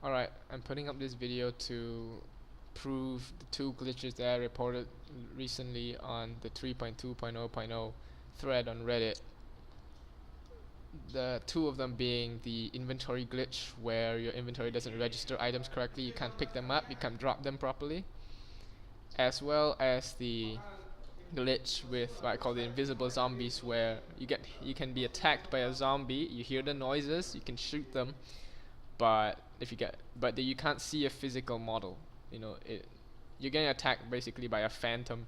Alright, I'm putting up this video to prove the two glitches that I reported recently on the 3.2.0.0 thread on Reddit. The two of them being the inventory glitch, where your inventory doesn't register items correctly, you can't pick them up, you can't drop them properly, as well as the glitch with what I call the invisible zombies, where you can be attacked by a zombie, you hear the noises, you can shoot them, but you can't see a physical model. You're getting attacked basically by a phantom.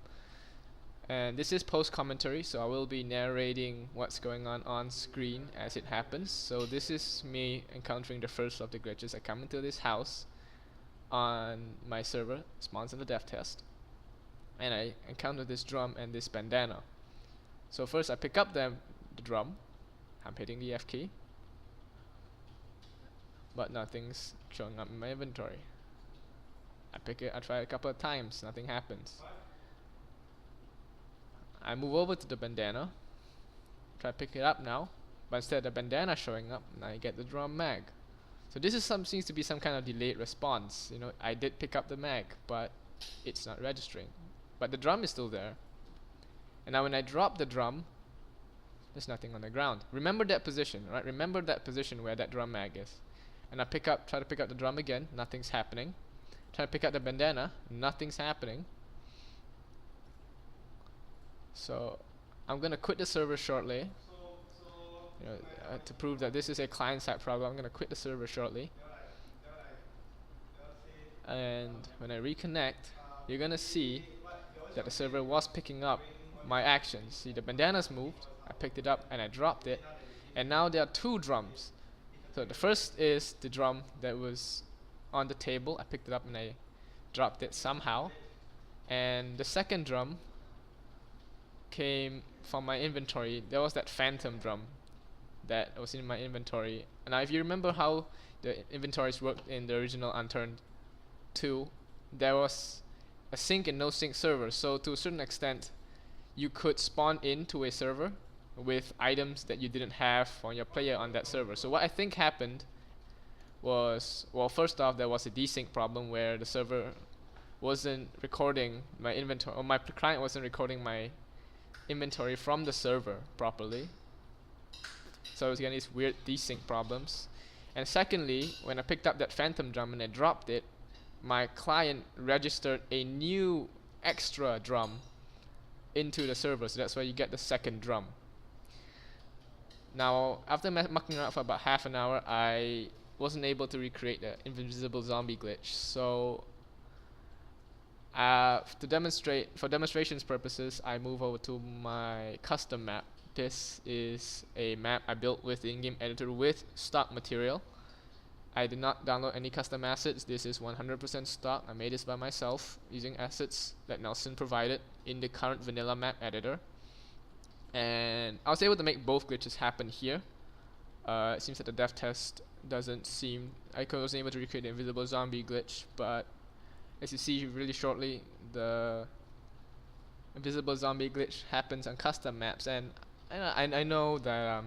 And this is post commentary, so I will be narrating what's going on screen as it happens. So this is me encountering the first of the glitches. I come into this house on my server, spawns in the dev test, and I encounter this drum and this bandana. So first I pick up the drum, I'm hitting the F key, but nothing's showing up in my inventory. I try a couple of times, nothing happens. I move over to the bandana, try to pick it up now, but instead the bandana showing up, and I get the drum mag. So this seems to be some kind of delayed response. I did pick up the mag, but it's not registering. But the drum is still there. And now when I drop the drum, there's nothing on the ground. Remember that position, right? Remember that position where that drum mag is. And I try to pick up the drum again, nothing's happening. Try to pick up the bandana, nothing's happening. So I'm gonna quit the server shortly. To prove that this is a client-side problem, I'm gonna quit the server shortly. And when I reconnect, you're gonna see that the server was picking up my actions. See, the bandana's moved, I picked it up and I dropped it, and now there are two drums. So the first is the drum that was on the table, I picked it up and I dropped it somehow, and the second drum came from my inventory. There was that phantom drum that was in my inventory. And now if you remember how the inventories worked in the original Unturned 2, there was a sync and no sync server, so to a certain extent you could spawn into a server with items that you didn't have on your player on that server. So what I think happened was, well, first off, there was a desync problem where the server wasn't recording my inventory, or my client wasn't recording my inventory from the server properly, so I was getting these weird desync problems. And secondly, when I picked up that phantom drum and I dropped it, my client registered a new extra drum into the server, so that's why you get the second drum. Now after mucking around for about half an hour, I wasn't able to recreate the invisible zombie glitch, so for demonstrations purposes, I move over to my custom map. This is a map I built with the in-game editor with stock material. I did not download any custom assets. This is 100% stock. I made this by myself using assets that Nelson provided in the current vanilla map editor. And I was able to make both glitches happen here. It seems that the dev test doesn't seem... I wasn't able to recreate the invisible zombie glitch, but as you see really shortly, the invisible zombie glitch happens on custom maps. And I know that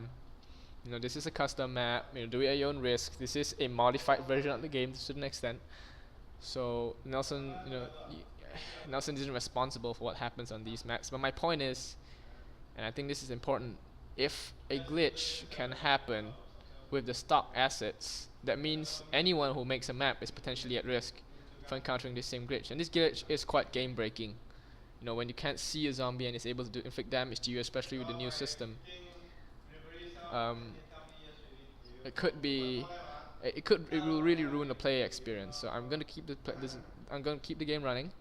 this is a custom map, do it at your own risk. This is a modified version of the game to a certain extent. So Nelson isn't responsible for what happens on these maps. But my point is, and I think this is important, if a glitch can happen with the stock assets, that means anyone who makes a map is potentially at risk for encountering the same glitch. And this glitch is quite game breaking. When you can't see a zombie and it's able to inflict damage to you, especially with the new system. It will really ruin the player experience. So I'm gonna keep the game running.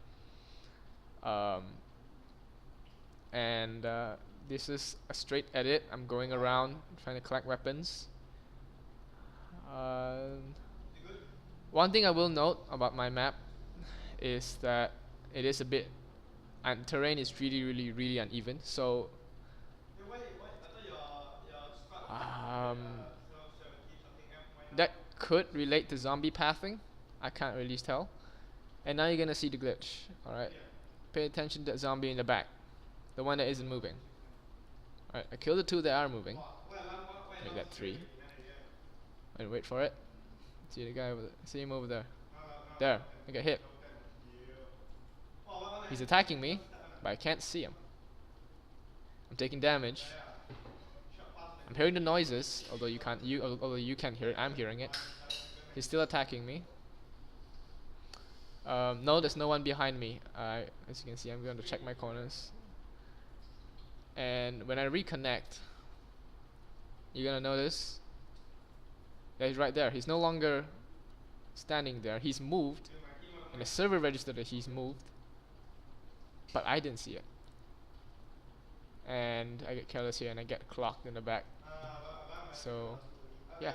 This is a straight edit. I'm going around trying to collect weapons. One thing I will note about my map is that it is a bit, and terrain is really uneven. So that could relate to zombie pathing. I can't really tell. And now you're gonna see the glitch. Alright, pay attention to that zombie in the back, the one that isn't moving. Alright, I killed the two that are moving. Make that 3. And wait for it. See the guy over there. See him over there. There. I get hit. He's attacking me, but I can't see him. I'm taking damage. I'm hearing the noises, although you can't. Although you can't hear it. I'm hearing it. He's still attacking me. No, there's no one behind me. As you can see, I'm going to check my corners. And when I reconnect, you're gonna notice that he's right there. He's no longer standing there. He's moved, and the server registered that he's moved, but I didn't see it. And I get careless here, and I get clocked in the back. So, yeah.